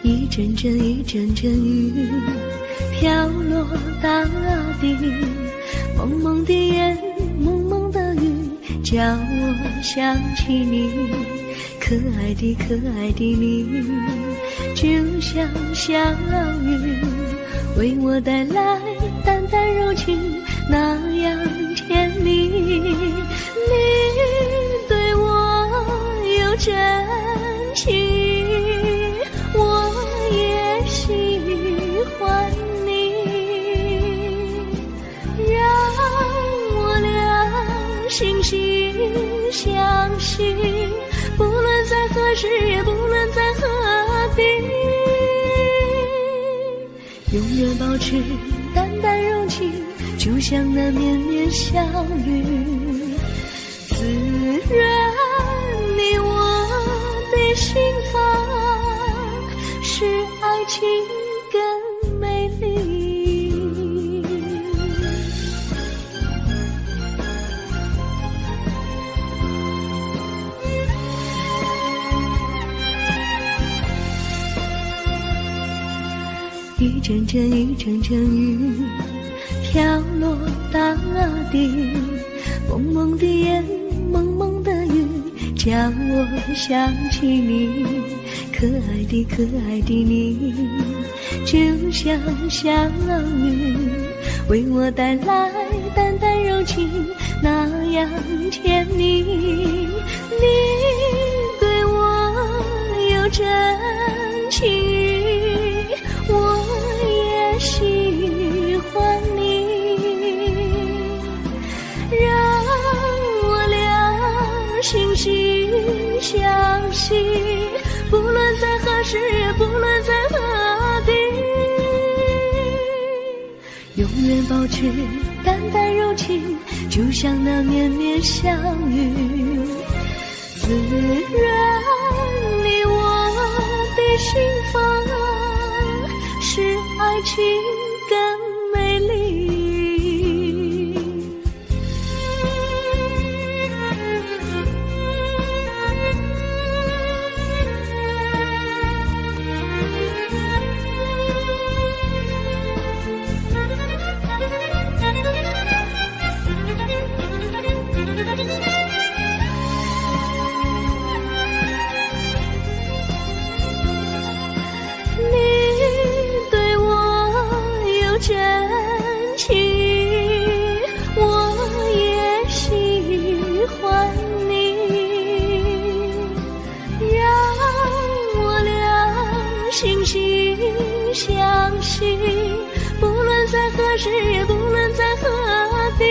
一阵阵一阵阵雨飘落大地，蒙蒙的烟，蒙蒙的雨，叫我想起你，可爱的可爱的你，就像小雨，为我带来淡淡柔情，那样甜蜜。你对我有真情，我也喜欢你，让我俩惺惺相惜，不论在何时，也不论在何地，永远保持淡淡柔情，就像那绵绵小雨，滋润你我的心房，使爱情更美丽。一阵阵一阵阵雨飘落大地，蒙蒙的烟，蒙蒙的雨，叫我想起你，可爱的可爱的你，就像小雨，为我带来淡淡柔情，那样甜蜜。你对我有真情，我也喜欢你，让我俩惺惺相惜，不论在何时，也不论在何地，永远保持淡淡柔情，就像那绵绵小雨，滋润你我的心房，使爱情更美丽。真情，我也喜欢你，让我俩惺惺相惜，不论在何时，也不论在何地，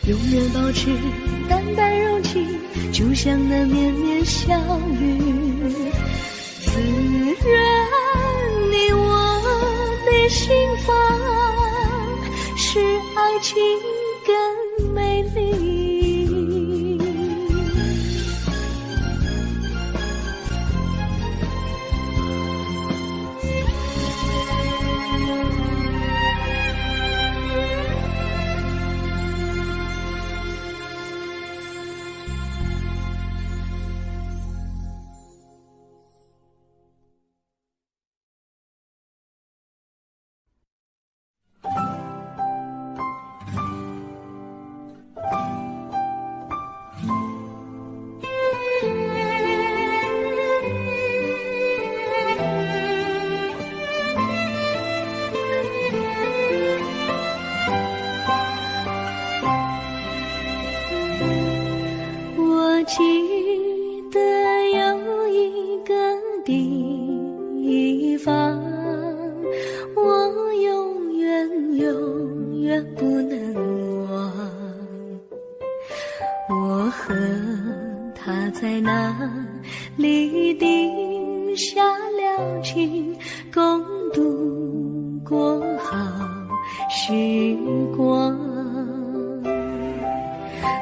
永远保持淡淡柔情，就像那绵绵小雨，滋润你我的心房，使爱情更美丽。记得有一个地方，我永远不能忘。我和他在那里定下了情，共度过好时光。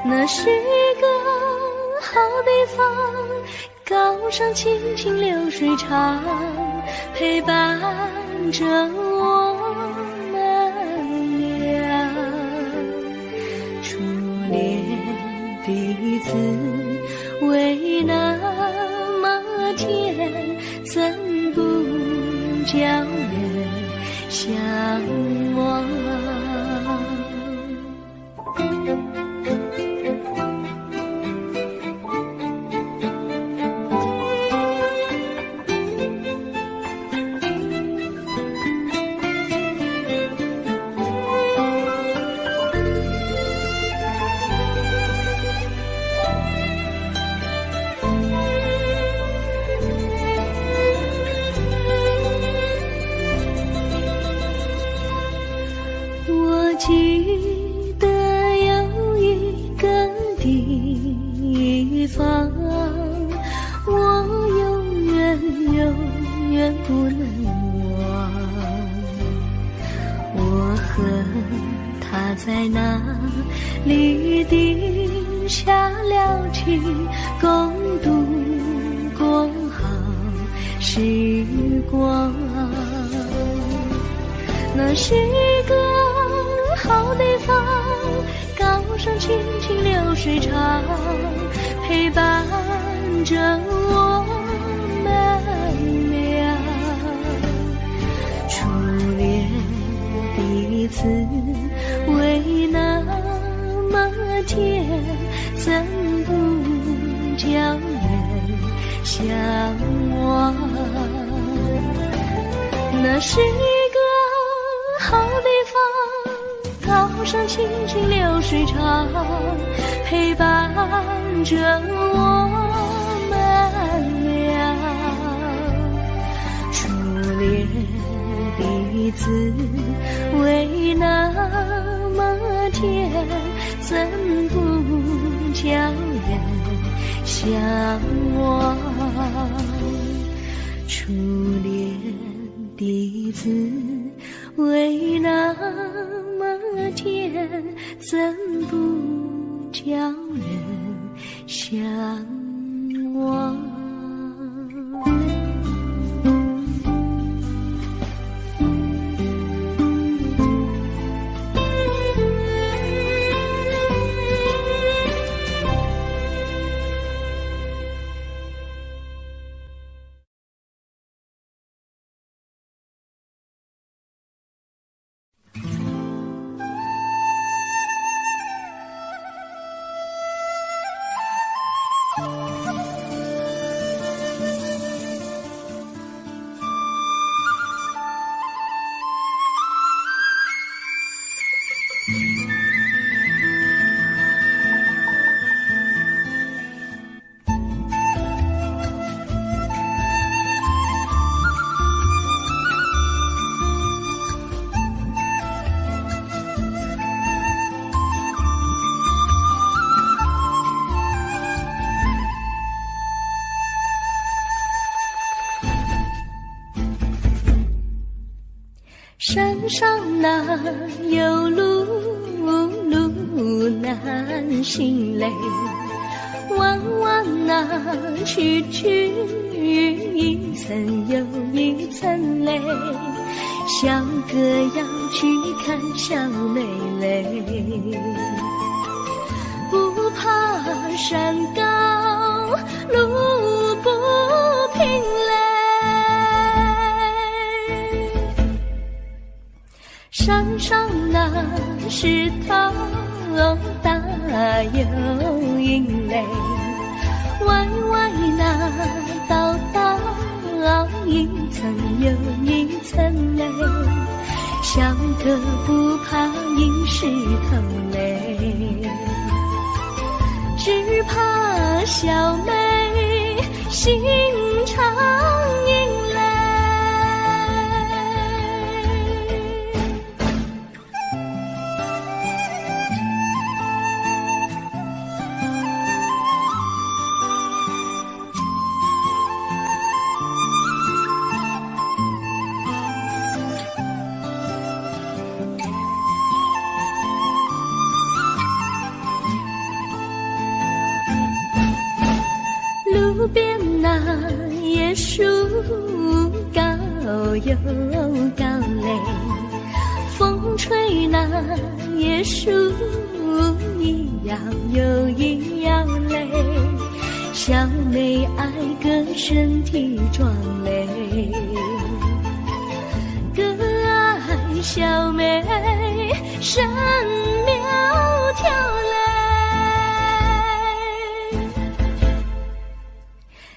那是个好地方，高山青青流水长，陪伴着我们俩。初恋彼此为那么甜，怎不叫人向往？记得有一个地方，我永远不能忘。我和他在那里定下了情，共度过好时光。那是个好地方，高山青青流水长，陪伴着我们俩。初恋彼此为那么甜，怎不叫人向往？那是一个好地方，高山青青流水长，陪伴着我们俩。初恋彼此为那么甜，怎不叫人向往？初恋彼此为那么甜，怎不叫人向往？山上哪有路难行嘞，弯弯哪曲一层又一层嘞，小哥要去看小妹嘞，不怕山高路不平嘞，山上那石头大又硬嘞，歪歪那道一层又一层嘞，小哥不怕硬石头嘞，只怕小妹心肠硬嘞。椰树高又高嘞，风吹那椰树一摇又一摇嘞，小妹爱个身体壮嘞，个爱小妹身苗条嘞，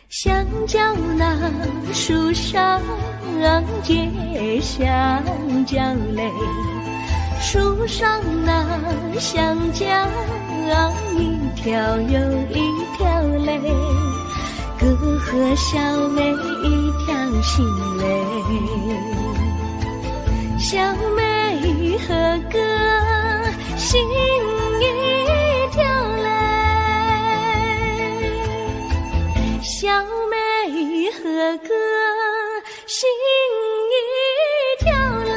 香蕉那树上结香蕉嘞，树上那香蕉一条又一条嘞，哥和小妹一条心嘞，小妹和哥心一条嘞，小妹和哥心一条嘞。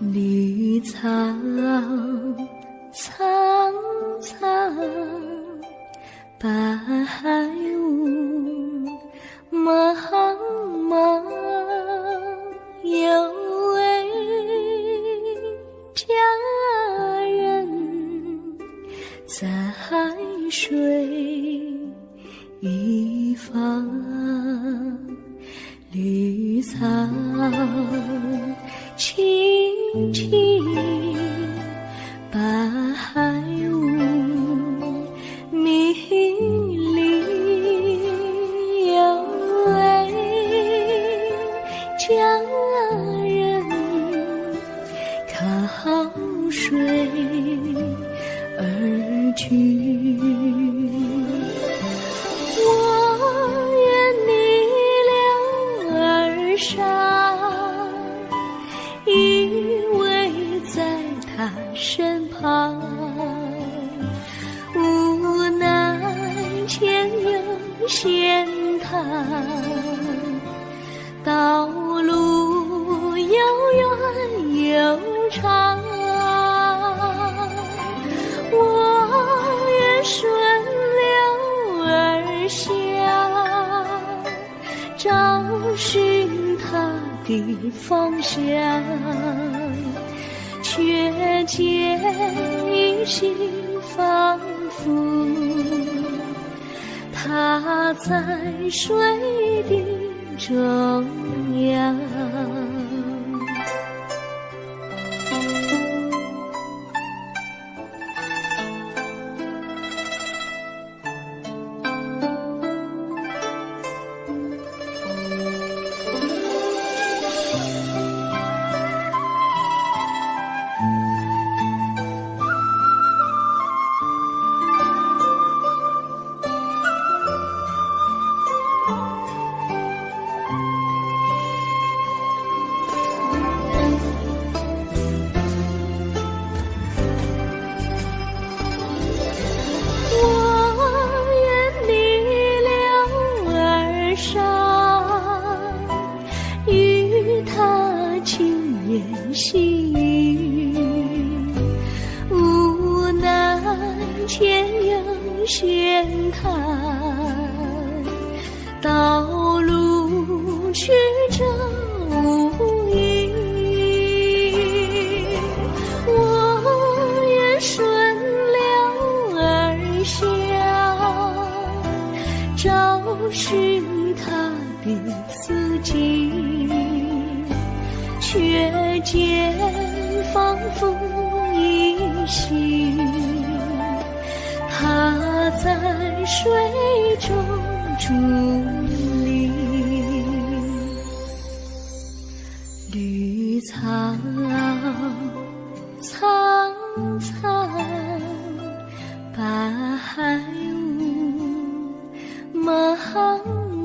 绿草苍苍，白雾茫茫，有位佳人在水一方，绿草青青，白雾迷离，有位佳人靠水而居。我愿你两耳上，依偎在他身旁，无奈前有险滩，道路又远又长，我愿顺流而下，找寻他的方向，却见一心仿佛他在水的中央。细雨，无奈前有险滩，道路曲折无依，我愿顺流而下，找寻他的足迹，却见仿佛依稀，他在水中伫立。绿草苍苍，白雾茫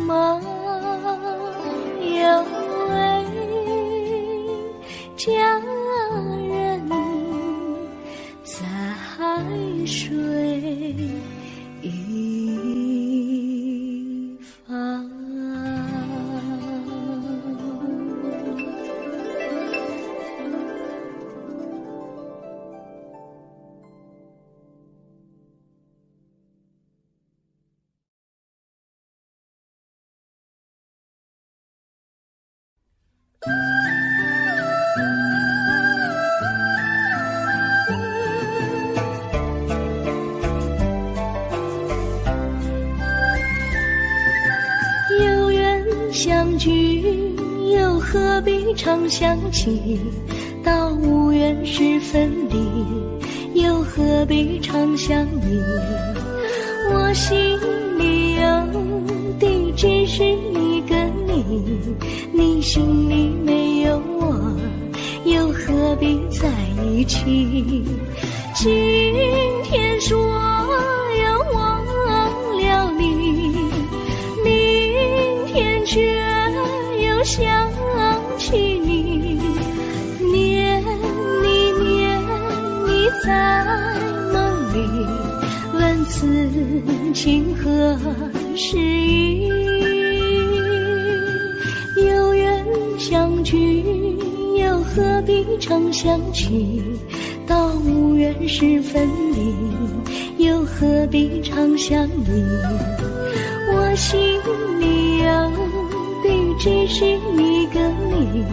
茫，有位佳人在海水一方。有缘相聚，又何必常想起？到无缘时分离，又何必常想你？我心里有的只是一个你，你心里没有我，又何必在一起？今天说要忘了你，明天却又想起你，念你在梦里，问此情何时已？有缘相聚，又何必常想起？到无缘时分离，又何必常想你？我心里有的只是一个你，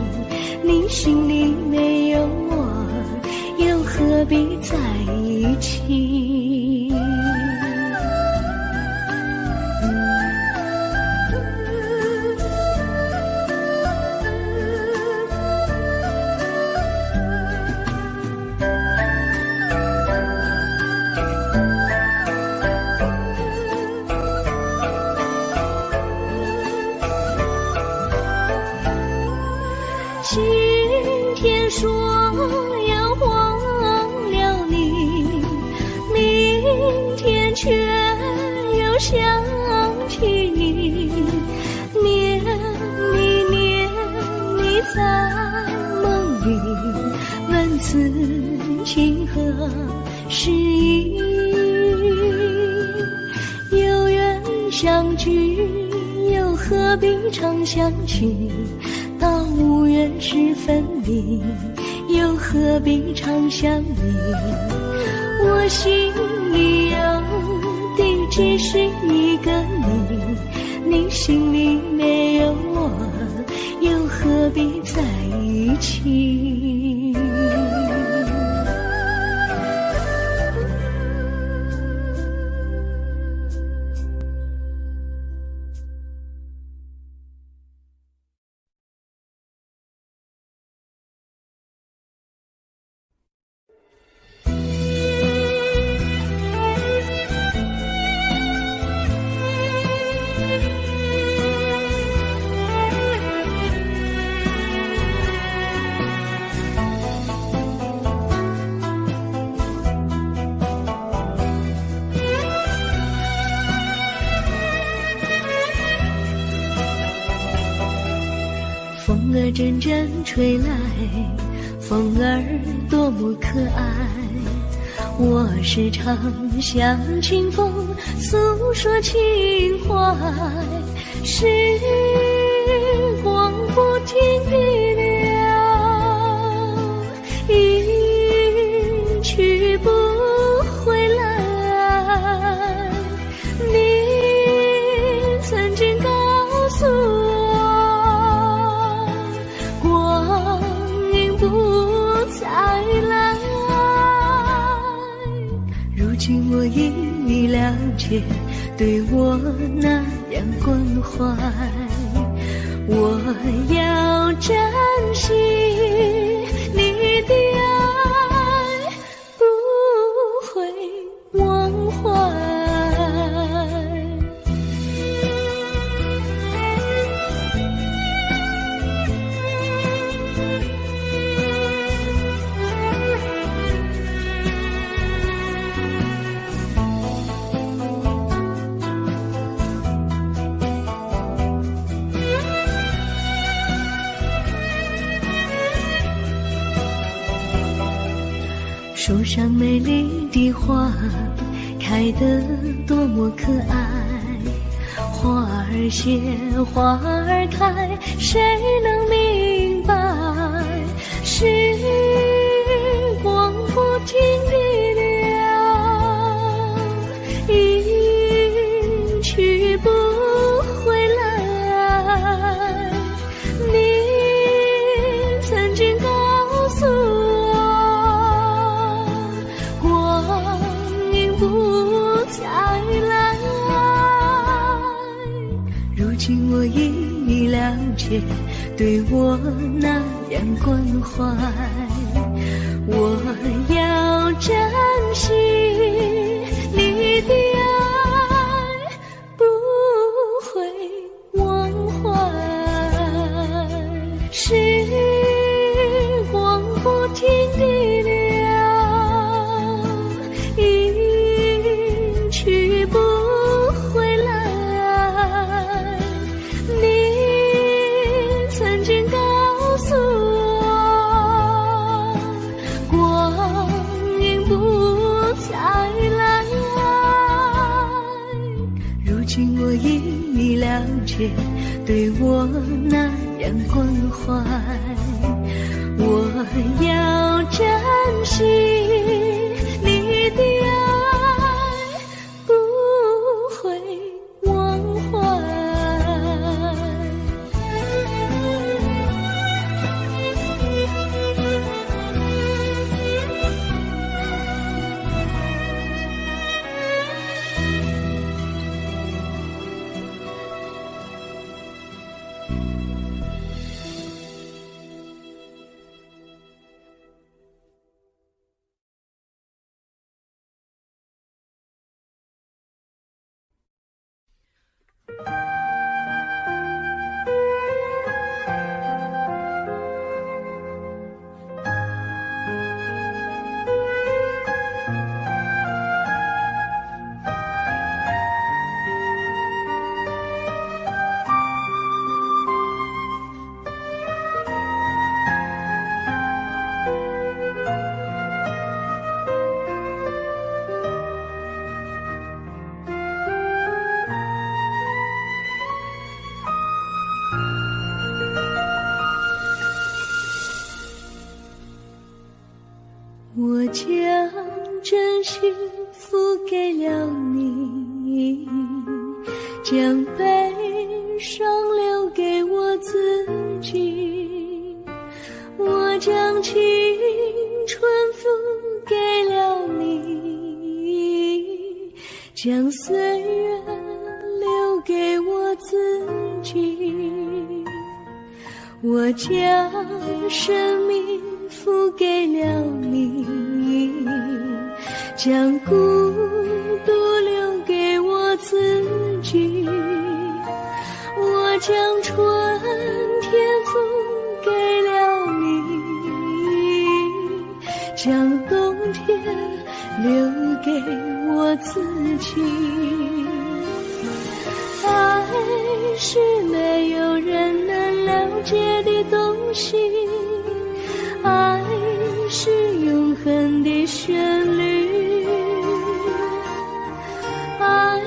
你心里没有我，又何必在一起？今天说要忘了你，明天却又想起你，念你在梦里，问此情何时已？有缘相聚，又何必常想起？到无缘时分离，又何必常想你？我心里有的只是一个你，你心里没有我，又何必在一起？风儿阵阵吹来，风儿多么可爱。我时常向清风诉说情怀，时光不停地流，一去不回来。你曾经告诉我，光阴不再来。如今我已了解，对我那样样关怀。我要珍惜你的爱，不会忘怀。树上美丽的花开得多么可爱，花儿谢花儿开，谁能明白？时光不停地流，一去不回来。你曾经告诉不再来，如今我已了解，对我那样关怀。我要珍惜你的爱，不会忘怀。时光不停地流，去不回来。你曾经告诉我，光阴不再来，如今我已了解，对我那样关怀。我要珍惜你的爱，不会忘怀。我将真心付给了你，将悲伤留给我自己。我将青春付给了你，将岁月留给我自己。我将生命付给了你，将孤独留给我自己。我将春天付给了你，将冬天留给我自己。爱是没有人能了解的东西，爱是永恒的旋律，爱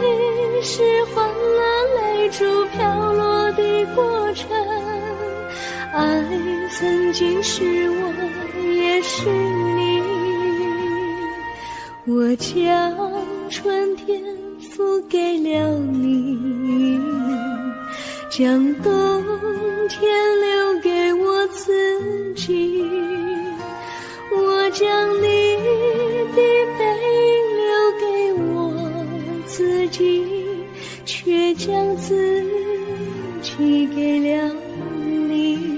是换了泪珠飘落的过程，爱曾经是我也是你。我将春天付给了你，将冬天留给我自己。我将你的背影留给我自己，却却将自己给了你。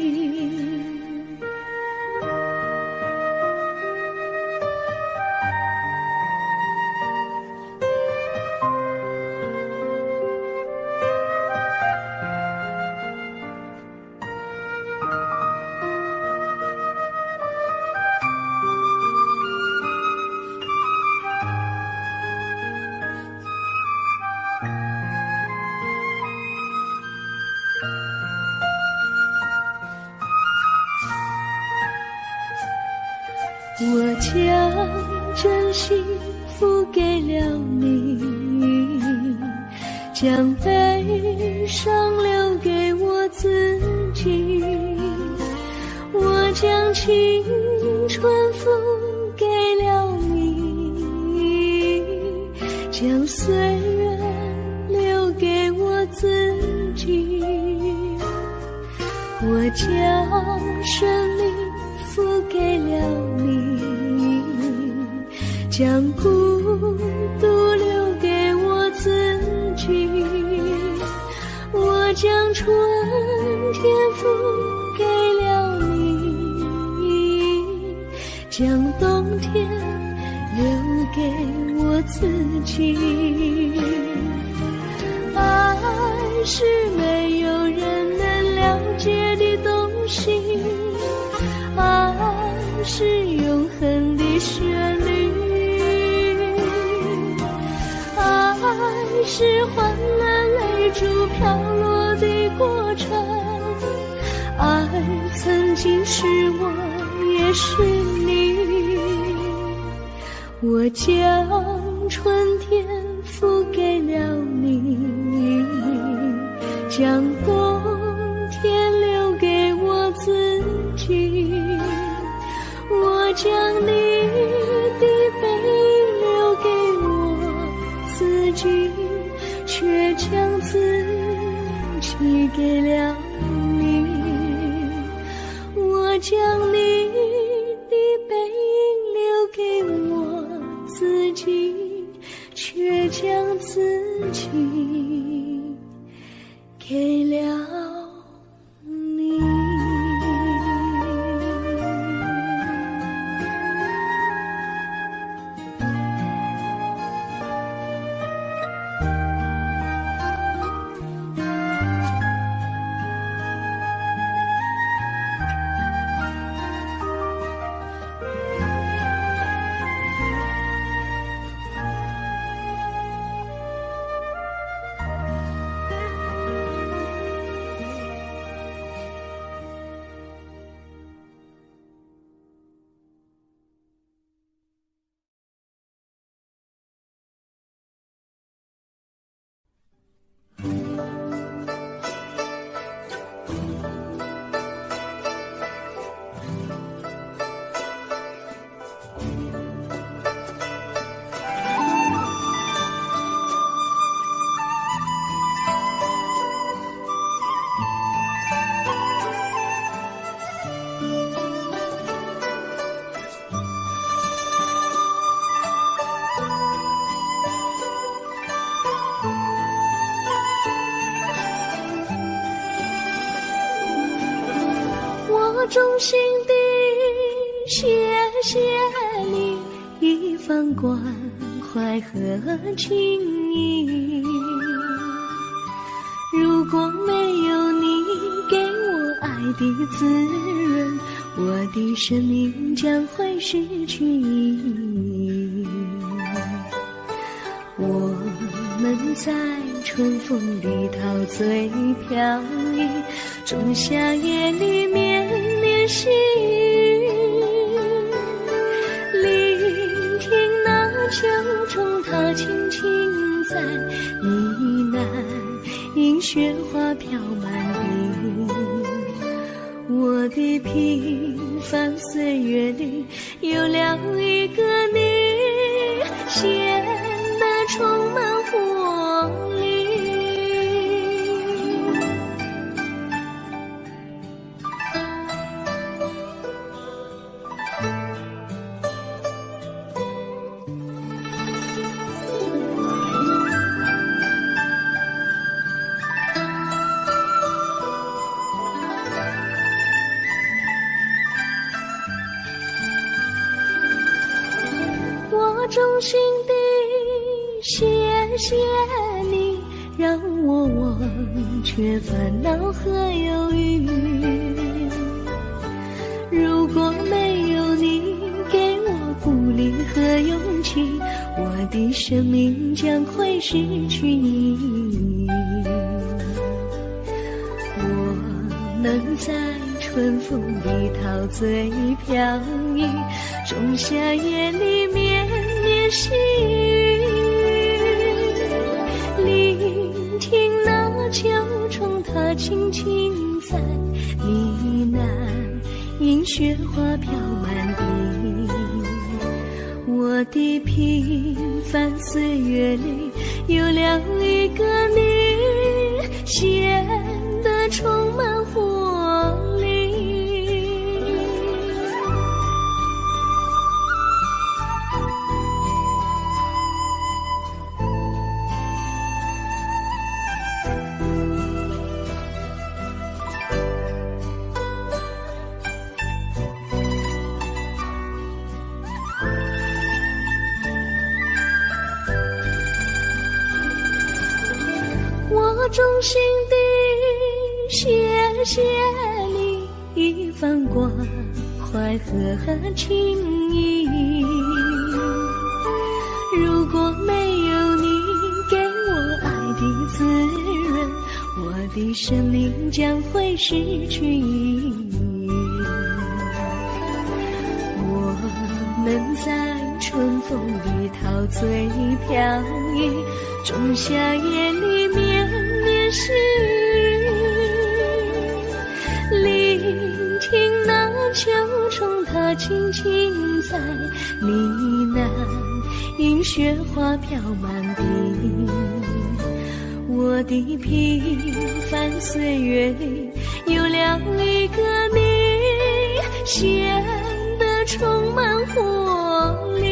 我将真心付给了你，将悲伤留给我自己。我将青春付给了你，将岁月留给我自己。我将生命付给了你，将孤独留给我自己。我将春天付给了你，将冬天留给我自己。爱是没有人能了解的东西，爱是永恒的旋律，爱是换了泪珠飘落的过程，爱曾经是我也是你。我将春天付给了你，将冬天留给我自己。我将你的背影留给我自己，却将自己给了你。我将你的背影留给我自己，却将自己给了你。衷心的谢谢你一番关怀和情谊，如果没有你给我爱的滋润，我的生命将会失去意义。我们在春风里陶醉飘逸，仲夏夜里绵绵细雨，聆听那秋虫它轻轻在呢喃，迎雪花飘满地。我的平凡岁月里有了一个你，显得充满活力。却烦恼和忧郁。如果没有你给我鼓励和勇气，我的生命将会失去意义。我能在春风里陶醉飘逸，仲夏夜里绵绵细雨，聆听那秋虫它轻轻在呢喃，因雪花飘满地。我的平凡岁月里有了一个你，显得充满活力。我衷心地谢谢你一番关怀和情谊，如果没有你给我爱的滋润，我的生命将会失去意义。我能在春风里陶醉飘逸，仲夏夜里绵绵细雨，聆听那秋虫它轻轻在呢喃，因雪花飘满地。我的平凡岁月里有了一个你，显得充满活力。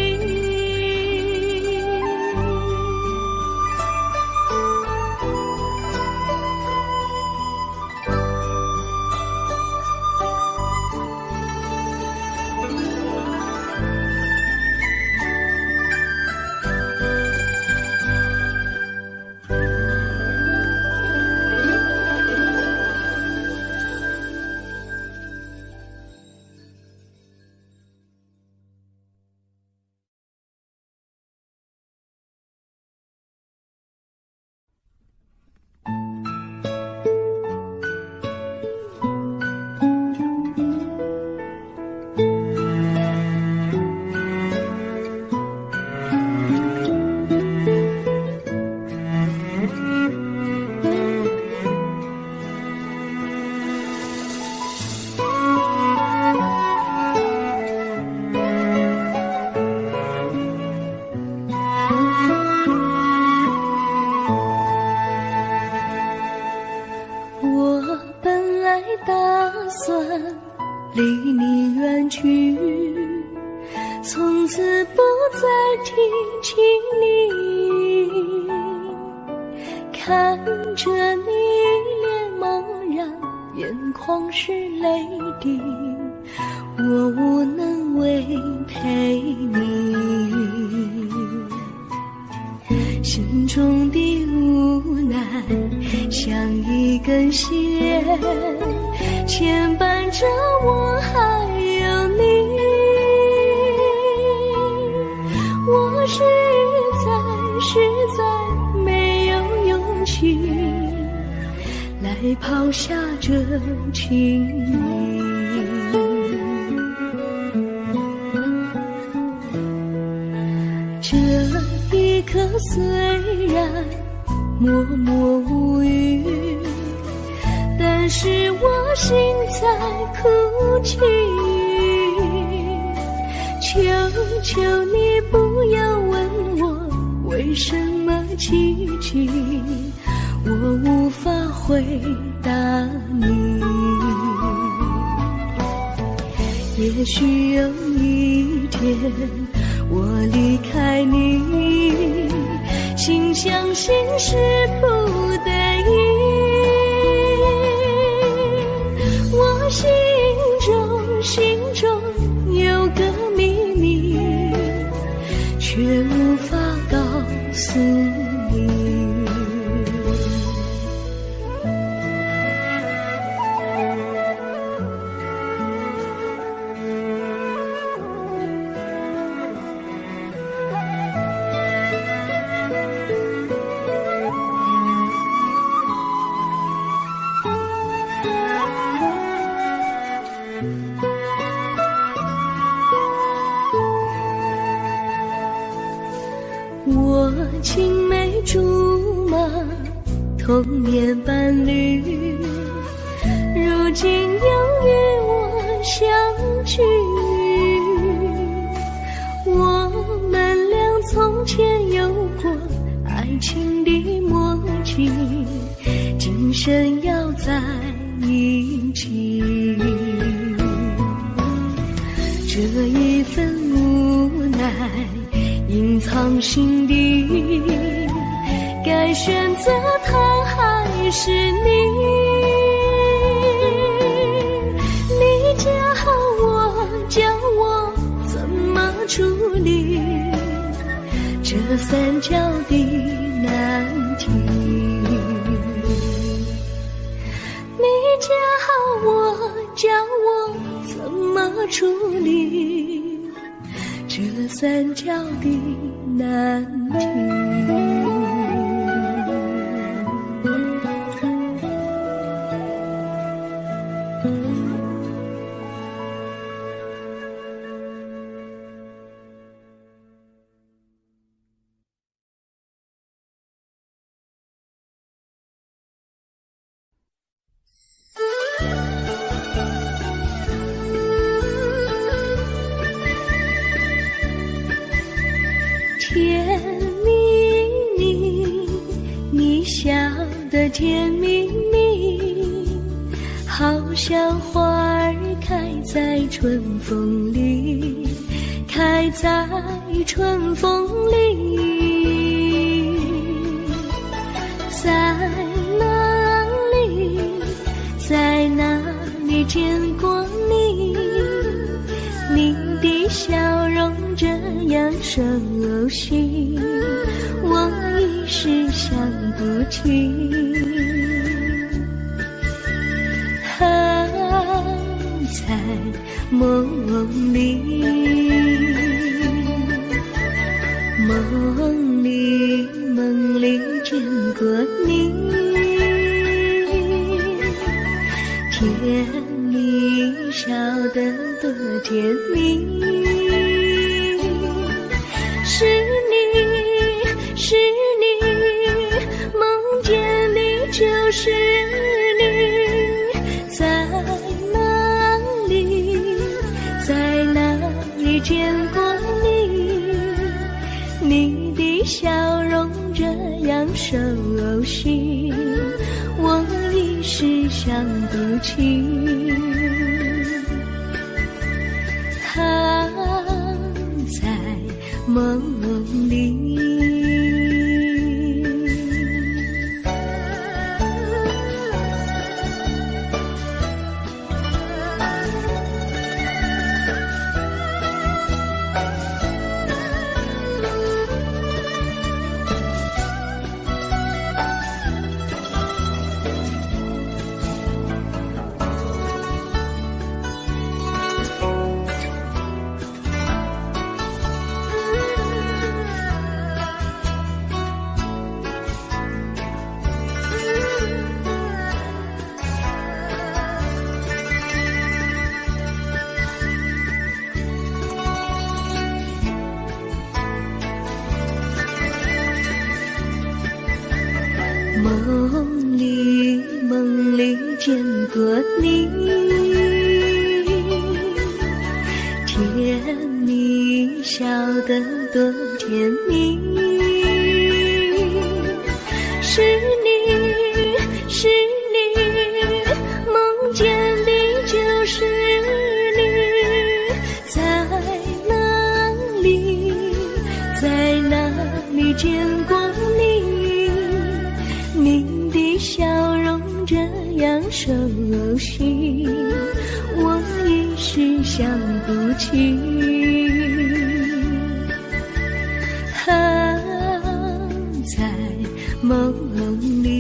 离你远去，从此不再提起你，看着你脸茫然，眼眶是泪滴，我无能为陪你，心中的无奈像一根线牵绊着我还有你，我实在没有勇气来抛下这情谊。这一刻虽然默默无语，但是我心在哭泣，求求你不要问我为什么奇迹，我无法回答你。也许有一天我离开你，心相信是不得已，我心中有个秘密，却无法告诉你。青梅竹马，童年伴侣，如今又与我相聚。我们俩从前有过爱情的默契，今生要在一起。这一份无奈隐藏心底，该选择他还是你？你教我，教我怎么处理这三角的难题。你教我，教我怎么处理这三角的难题。甜蜜蜜，你笑得甜蜜蜜，好像花儿开在春风里，开在春风里。在哪里，在哪里见过你？你的笑容这样熟悉，我一时想不起。在梦里，梦里见过你，甜蜜笑得多甜蜜。是你，是你，梦见你就是你。在哪里，在哪里见过你？你的笑容这样熟悉，我一时想不起。在梦里。梦里见过你，甜蜜笑得多甜蜜。是你，是你，梦见的就是你。在哪里，在哪里见过你？你的笑容这样熟悉，我一时想不起。在梦里。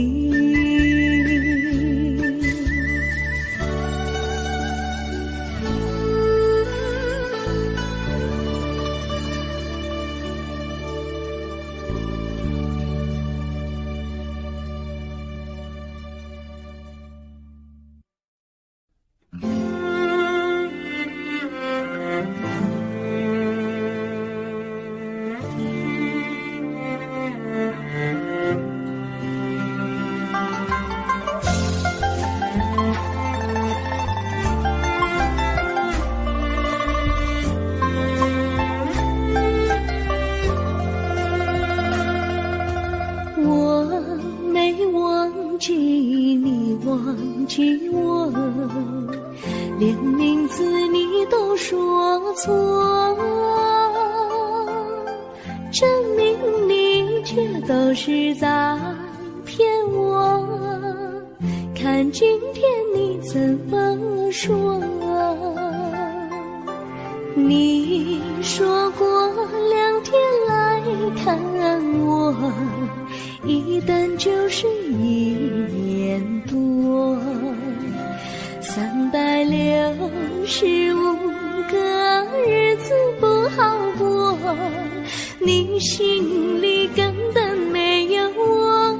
起我，连名字你都说错，证明你却都是在骗我。看今天你怎么说？你说过2天来看我，一等就是1年多，365个日子不好过，你心里根本没有我，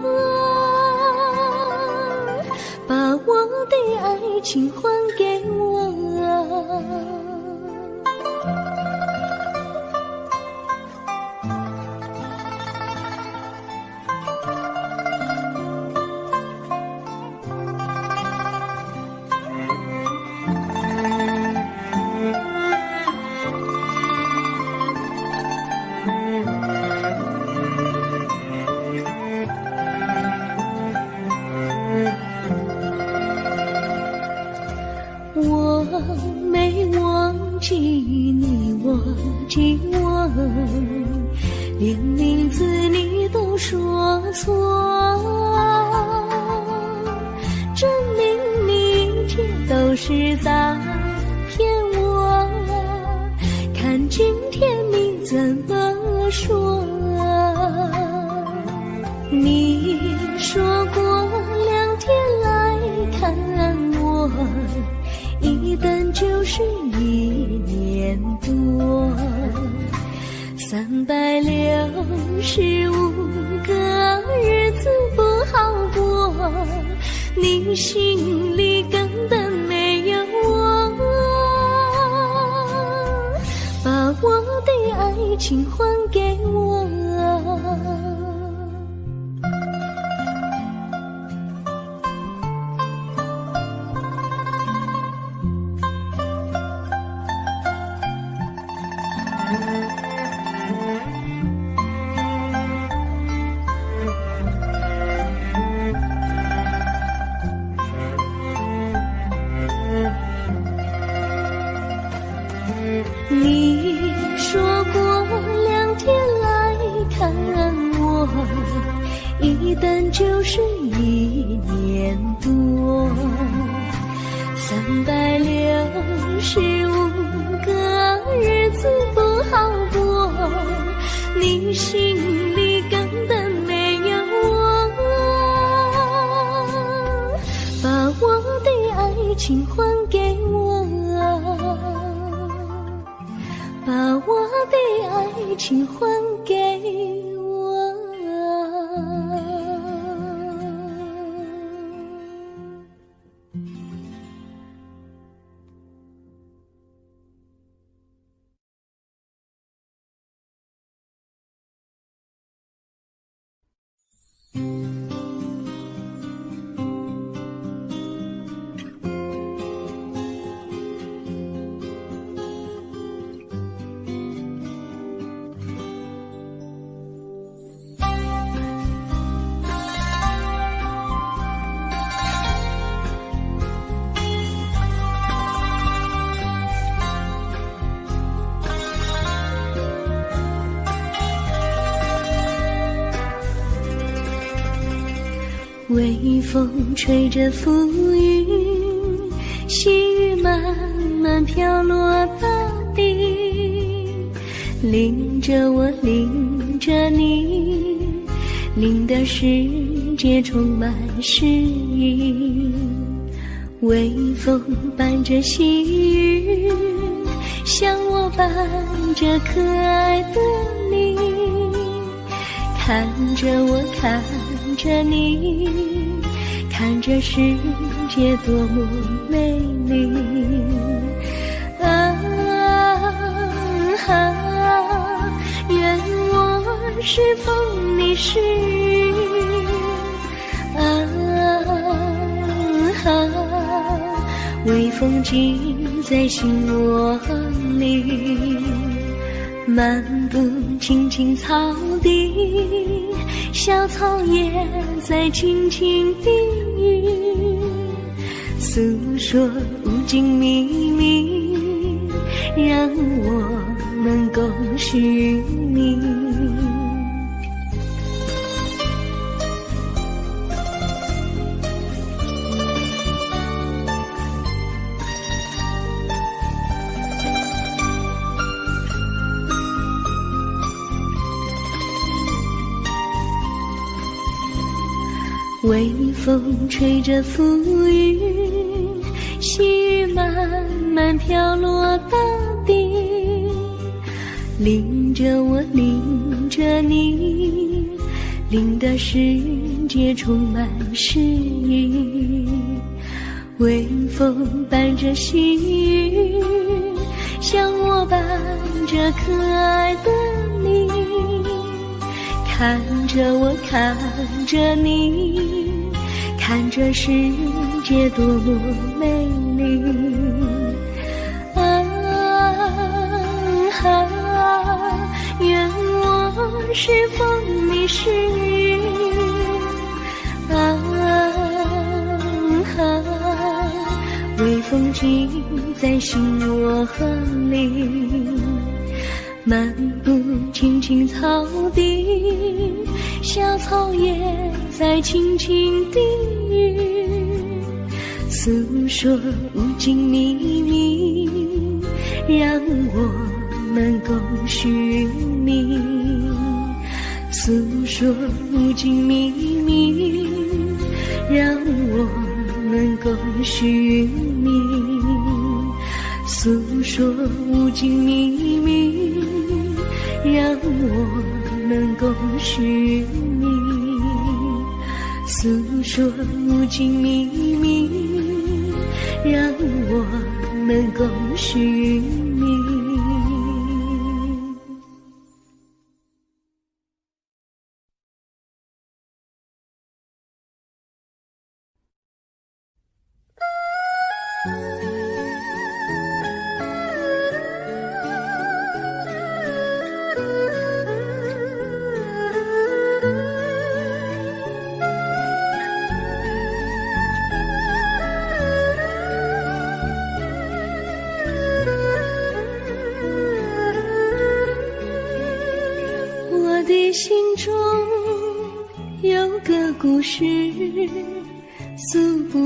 把我的爱情还给我。我没忘记你，忘记我，连名字你都说错，证明你却都是在骗我。看今天你怎么说？你说过2天来看我，一等就是1年多，365个日子不好过，你心里根本没有我，把我的爱情还给我。你说过2天来看我，一等就是1年多，365个日子不好过，你心里根本没有我，把我的爱情还给我，把我的爱情还给我。微风吹着浮云，细雨慢慢飘落大地，淋着我，淋着你，淋的世界充满诗意。微风伴着细雨，像我伴着可爱的你，看着我，看着你，看着世界多么美丽。愿我是风你是雨，微风记在心窝里，漫步青青草地，小草也在轻轻低语，诉说无尽秘密，让我能够许你。微风吹着浮云，细雨慢慢飘落大地，淋着我，淋着你，淋的世界充满诗意。微风伴着细雨，像我伴着可爱的你，看着我，看着你，看这世界多么美丽。愿我是风，你是雨。微风尽在心窝里，漫步青青草地，小草也在轻轻低语，诉说无尽秘密，让我能够许你。诉说无尽秘密，让我能够许你。诉说无尽秘密，让我能够许你。诉说无尽秘密，让我能够许你。我的心中有个故事诉不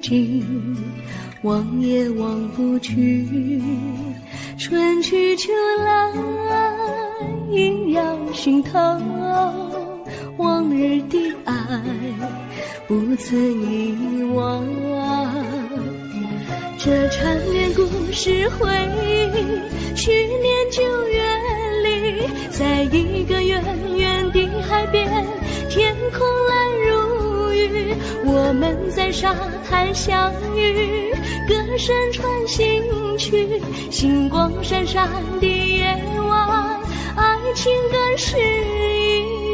尽，忘也忘不去，春去秋来萦绕心头，往日的爱不曾遗忘。这缠绵故事回忆，去年9月里，在一个远远的海边，天空蓝如玉，我们在沙滩相遇，歌声传心去，星光闪闪的夜晚，爱情更是一